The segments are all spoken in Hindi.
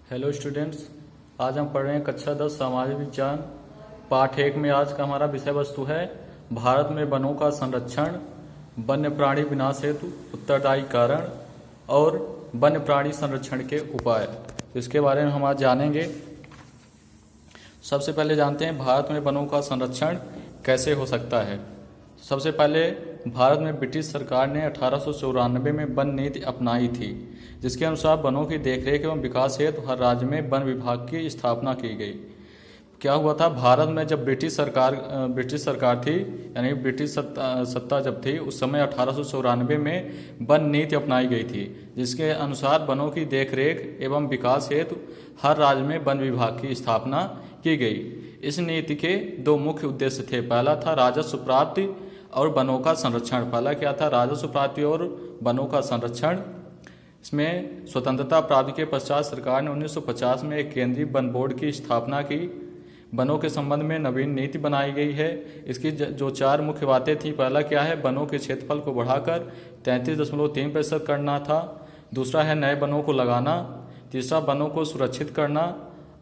हेलो स्टूडेंट्स, आज हम पढ़ रहे हैं कक्षा 10 सामाजिक विज्ञान पाठ 1 में। आज का हमारा विषय वस्तु है भारत में वनों का संरक्षण, वन्य प्राणी विनाश हेतु उत्तरदायी कारण और वन्य प्राणी संरक्षण के उपाय। तो इसके बारे में हम आज जानेंगे। सबसे पहले जानते हैं भारत में वनों का संरक्षण कैसे हो सकता है। सबसे पहले भारत में ब्रिटिश सरकार ने 1894 में वन नीति अपनाई थी, जिसके अनुसार वनों की देखरेख एवं विकास हेतु हर राज्य में वन विभाग की स्थापना की गई। क्या हुआ था, भारत में जब ब्रिटिश सरकार थी, यानी ब्रिटिश सत्ता जब थी, उस समय 1894 में वन नीति अपनाई गई थी, जिसके अनुसार वनों की देखरेख एवं विकास हेतु हर राज्य में वन विभाग की स्थापना की गई। इस नीति के दो मुख्य उद्देश्य थे। पहला था राजस्व प्राप्ति और वनों का संरक्षण। पहला क्या था, राजस्व प्राप्ति और वनों का संरक्षण। इसमें स्वतंत्रता प्राप्ति के पश्चात सरकार ने 1950 में एक केंद्रीय वन बोर्ड की स्थापना की। वनों के संबंध में नवीन नीति बनाई गई है। इसकी जो चार मुख्य बातें थी, पहला क्या है, वनों के क्षेत्रफल को बढ़ाकर 33.3% करना था। दूसरा है नए वनों को लगाना। तीसरा वनों को सुरक्षित करना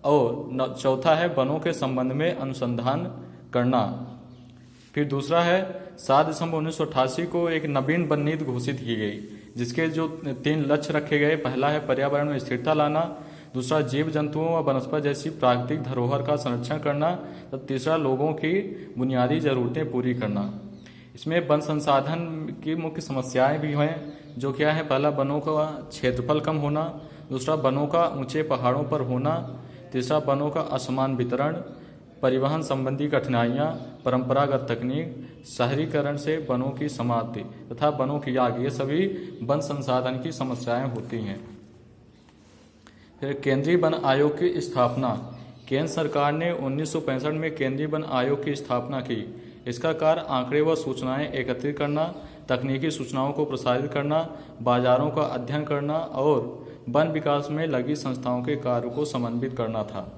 और चौथा है वनों के संबंध में अनुसंधान करना। फिर दूसरा है 7 दिसंबर 1988 को एक नवीन वन नीति घोषित की गई, जिसके जो 3 लक्ष्य रखे गए। पहला है पर्यावरण में स्थिरता लाना, दूसरा जीव जंतुओं व वनस्पति जैसी प्राकृतिक धरोहर का संरक्षण करना, तब तीसरा लोगों की बुनियादी जरूरतें पूरी करना। इसमें वन संसाधन की मुख्य समस्याएं भी हैं, जो क्या है, पहला वनों का क्षेत्रफल कम होना, दूसरा वनों का ऊंचे पहाड़ों पर होना, तीसरा वनों का असमान वितरण, परिवहन संबंधी कठिनाइयाँ, परंपरागत तकनीक, शहरीकरण से वनों की समाप्ति तथा वनों की आग, ये सभी वन संसाधन की समस्याएं होती हैं। फिर केंद्रीय वन आयोग की स्थापना। केंद्र सरकार ने 1965 में केंद्रीय वन आयोग की स्थापना की। इसका कार्य आंकड़े व सूचनाएं एकत्रित करना, तकनीकी सूचनाओं को प्रसारित करना, बाजारों का अध्ययन करना और वन विकास में लगी संस्थाओं के कार्यों को समन्वित करना था।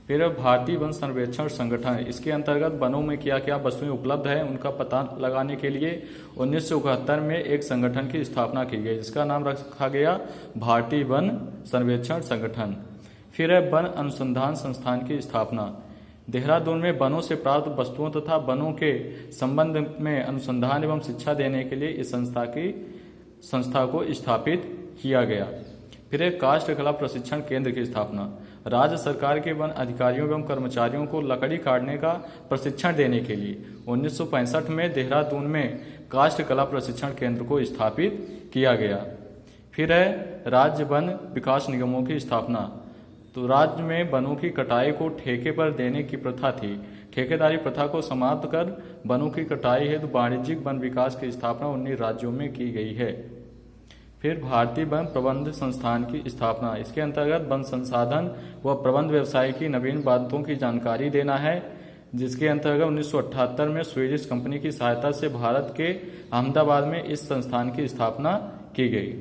फिर भारतीय वन सर्वेक्षण संगठन, इसके अंतर्गत वनों में क्या क्या वस्तुएं उपलब्ध है उनका पता लगाने के लिए 1971 में एक संगठन की स्थापना की गई, जिसका नाम रखा गया भारतीय वन सर्वेक्षण संगठन। फिर है वन अनुसंधान संस्थान की स्थापना। देहरादून में वनों से प्राप्त वस्तुओं तथा वनों के संबंध में अनुसंधान एवं शिक्षा देने के लिए इस संस्था को स्थापित किया गया। फिर एक काष्ठ कला प्रशिक्षण केंद्र की स्थापना। राज्य सरकार के वन अधिकारियों एवं कर्मचारियों को लकड़ी काटने का प्रशिक्षण देने के लिए 1965 में देहरादून में काष्ठ कला प्रशिक्षण केंद्र को स्थापित किया गया। फिर है राज्य वन विकास निगमों की स्थापना। तो राज्य में वनों की कटाई को ठेके पर देने की प्रथा थी। ठेकेदारी प्रथा को समाप्त कर वनों की कटाई हेतु वाणिज्यिक वन विकास की स्थापना 19 राज्यों में की गई है। फिर भारतीय वन प्रबंध संस्थान की स्थापना। इसके अंतर्गत वन संसाधन व प्रबंध व्यवसाय की नवीन बातों की जानकारी देना है, जिसके अंतर्गत 1978 में स्वीडिश कंपनी की सहायता से भारत के अहमदाबाद में इस संस्थान की स्थापना की गई।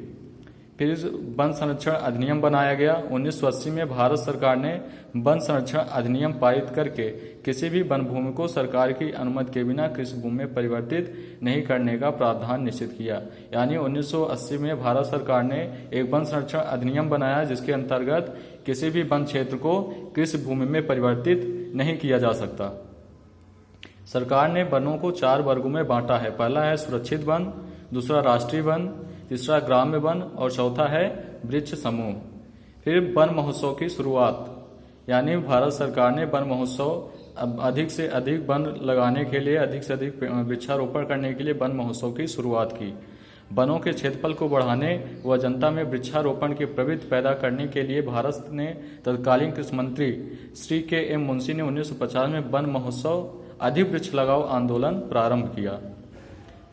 फिर वन संरक्षण अधिनियम बनाया गया। 1980 में भारत सरकार ने वन संरक्षण अधिनियम पारित करके किसी भी वन भूमि को सरकार की अनुमति के बिना कृषि भूमि में परिवर्तित नहीं करने का प्रावधान निश्चित किया। यानी 1980 में भारत सरकार ने एक वन संरक्षण अधिनियम बनाया, जिसके अंतर्गत किसी भी वन क्षेत्र को कृषि भूमि में परिवर्तित नहीं किया जा सकता। सरकार ने वनों को 4 वर्गों में बांटा है। पहला है सुरक्षित वन, दूसरा राष्ट्रीय वन, तीसरा ग्राम्य वन और चौथा है वृक्ष समूह। फिर वन महोत्सव की शुरुआत, यानी भारत सरकार ने वन महोत्सव अधिक से अधिक वन लगाने के लिए, अधिक से अधिक वृक्षारोपण करने के लिए वन महोत्सव की शुरुआत की। वनों के क्षेत्रफल को बढ़ाने व जनता में वृक्षारोपण की प्रवृत्ति पैदा करने के लिए भारत ने तत्कालीन कृषि मंत्री श्री के.एम. मुंशी ने 1950 में वन महोत्सव अधिक वृक्ष लगाओ आंदोलन प्रारंभ किया।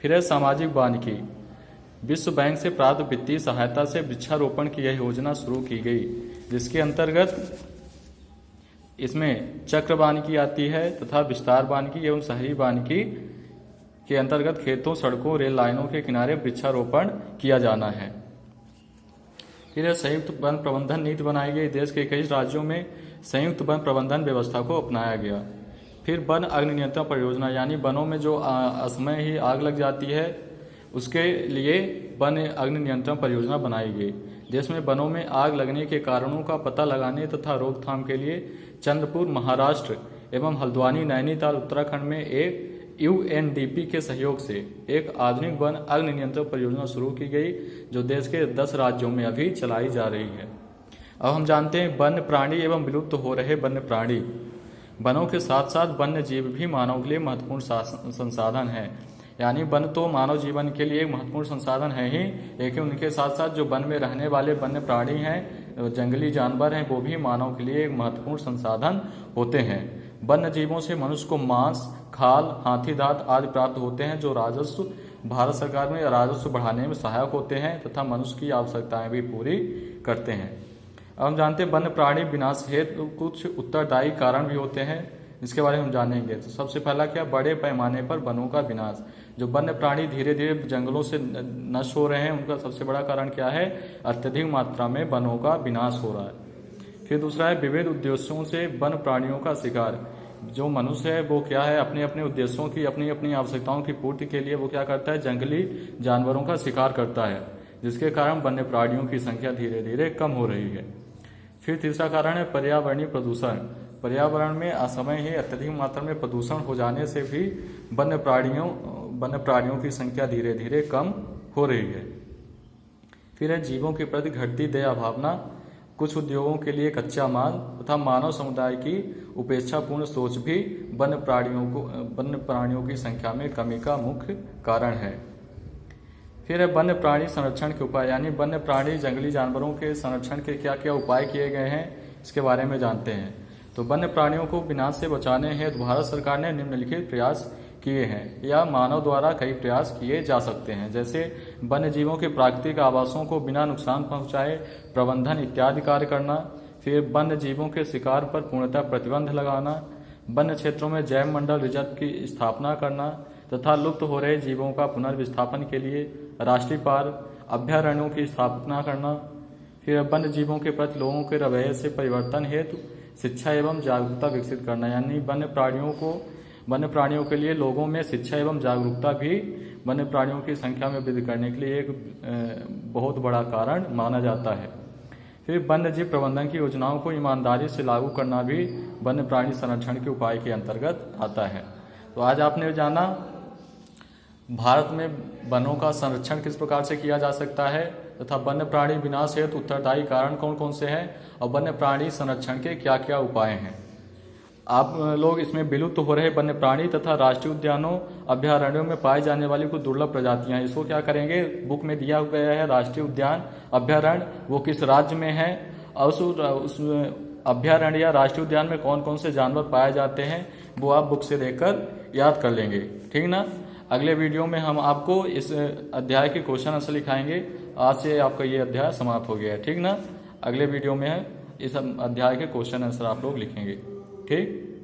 फिर है सामाजिक वानिकी। विश्व बैंक से प्राप्त वित्तीय सहायता से वृक्षारोपण की यह योजना शुरू की गई, जिसके अंतर्गत इसमें चक्र वानिकी आती है तथा विस्तार वानिकी एवं शहरी वानिकी के अंतर्गत खेतों, सड़कों, रेल लाइनों के किनारे वृक्षारोपण किया जाना है। फिर संयुक्त वन प्रबंधन नीति बनाई गई। देश के कई राज्यों में संयुक्त वन प्रबंधन व्यवस्था को अपनाया गया। फिर वन अग्नि नियंत्रण परियोजना, यानी वनों में जो असमय ही आग लग जाती है, उसके लिए वन अग्नि नियंत्रण परियोजना बनाई गई। देश में वनों में आग लगने के कारणों का पता लगाने तथा रोकथाम के लिए चंद्रपुर महाराष्ट्र एवं हल्द्वानी नैनीताल उत्तराखंड में एक यूएनडीपी के सहयोग से एक आधुनिक वन अग्नि नियंत्रण परियोजना शुरू की गई, जो देश के 10 राज्यों में अभी चलाई जा रही है। अब हम जानते हैं वन्य प्राणी एवं विलुप्त हो रहे वन्य प्राणी। वनों के साथ साथ वन्य जीव भी मानव के लिए महत्वपूर्ण संसाधन है। यानी वन तो मानव जीवन के लिए एक महत्वपूर्ण संसाधन है ही, लेकिन उनके साथ साथ जो वन में रहने वाले वन्य प्राणी हैं, जंगली जानवर हैं, वो भी मानव के लिए एक महत्वपूर्ण संसाधन होते हैं। वन्य जीवों से मनुष्य को मांस, खाल, हाथी दांत आदि प्राप्त होते हैं, जो राजस्व भारत सरकार में राजस्व बढ़ाने में सहायक होते हैं तथा मनुष्य की आवश्यकताएं भी पूरी करते हैं। अब हम जानते हैं वन्य प्राणी विनाश हेतु कुछ उत्तरदायी कारण भी होते हैं, इसके बारे में हम जानेंगे। तो सबसे पहला क्या, बड़े पैमाने पर वनों का विनाश। जो वन्य प्राणी धीरे धीरे जंगलों से नष्ट हो रहे हैं, उनका सबसे बड़ा कारण क्या है, अत्यधिक मात्रा में वनों का विनाश हो रहा है। फिर दूसरा है विविध उद्देश्यों से वन प्राणियों का शिकार। जो मनुष्य है वो क्या है, अपने अपने उद्देश्यों की, अपनी अपनी आवश्यकताओं की पूर्ति के लिए वो क्या करता है, जंगली जानवरों का शिकार करता है, जिसके कारण वन्य प्राणियों की संख्या धीरे धीरे कम हो रही है। फिर तीसरा कारण है पर्यावरणीय प्रदूषण। पर्यावरण में असमय ही अत्यधिक मात्रा में प्रदूषण हो जाने से भी वन्य प्राणियों की संख्या धीरे धीरे कम हो रही है। फिर है जीवों के प्रति घटती दया भावना। कुछ उद्योगों के लिए कच्चा माल तथा मानव समुदाय की उपेक्षापूर्ण सोच भी वन्य प्राणियों की संख्या में कमी का मुख्य कारण है। फिर है वन्य प्राणी संरक्षण के उपाय। यानी वन्य प्राणी जंगली जानवरों के संरक्षण के क्या क्या उपाय किए गए हैं, इसके बारे में जानते हैं। तो वन्य प्राणियों को विनाश से बचाने हेतु भारत सरकार ने निम्नलिखित प्रयास किए हैं या मानव द्वारा कई प्रयास किए जा सकते हैं, जैसे वन्य जीवों के प्राकृतिक आवासों को बिना नुकसान पहुंचाए प्रबंधन इत्यादि कार्य करना। फिर वन्य जीवों के शिकार पर पूर्णतः प्रतिबंध लगाना, वन्य क्षेत्रों में जैव मंडल रिजर्व की स्थापना करना तथा लुप्त हो रहे जीवों का पुनर्विस्थापन के लिए राष्ट्रीय पार्क अभ्यारण्यों की स्थापना करना। फिर वन्य जीवों के प्रति लोगों के रवैये से परिवर्तन हेतु शिक्षा एवं जागरूकता विकसित करना। यानी वन्य प्राणियों के लिए लोगों में शिक्षा एवं जागरूकता भी वन्य प्राणियों की संख्या में वृद्धि करने के लिए एक बहुत बड़ा कारण माना जाता है। फिर वन्य जीव प्रबंधन की योजनाओं को ईमानदारी से लागू करना भी वन्य प्राणी संरक्षण के उपाय के अंतर्गत आता है। तो आज आपने जाना भारत में वनों का संरक्षण किस प्रकार से किया जा सकता है तथा वन्य प्राणी विनाश हेतु उत्तरदायी कारण कौन कौन से हैं और वन्य प्राणी संरक्षण के क्या क्या उपाय हैं। आप लोग इसमें विलुप्त हो रहे वन्य प्राणी तथा राष्ट्रीय उद्यानों अभ्यारण्यों में पाई जाने वाली कुछ दुर्लभ प्रजातियां, इसको क्या करेंगे, बुक में दिया गया है राष्ट्रीय उद्यान अभ्यारण्य वो किस राज्य में है और उस अभ्यारण्य या राष्ट्रीय उद्यान में कौन कौन से जानवर पाए जाते हैं वो आप बुक से देखकर याद कर लेंगे, ठीक ना। अगले वीडियो में हम आपको इस अध्याय के क्वेश्चन आंसर लिखाएंगे। आज से आपका ये अध्याय समाप्त हो गया है, ठीक ना। अगले वीडियो में इस अध्याय के क्वेश्चन आंसर आप लोग लिखेंगे, ठीक।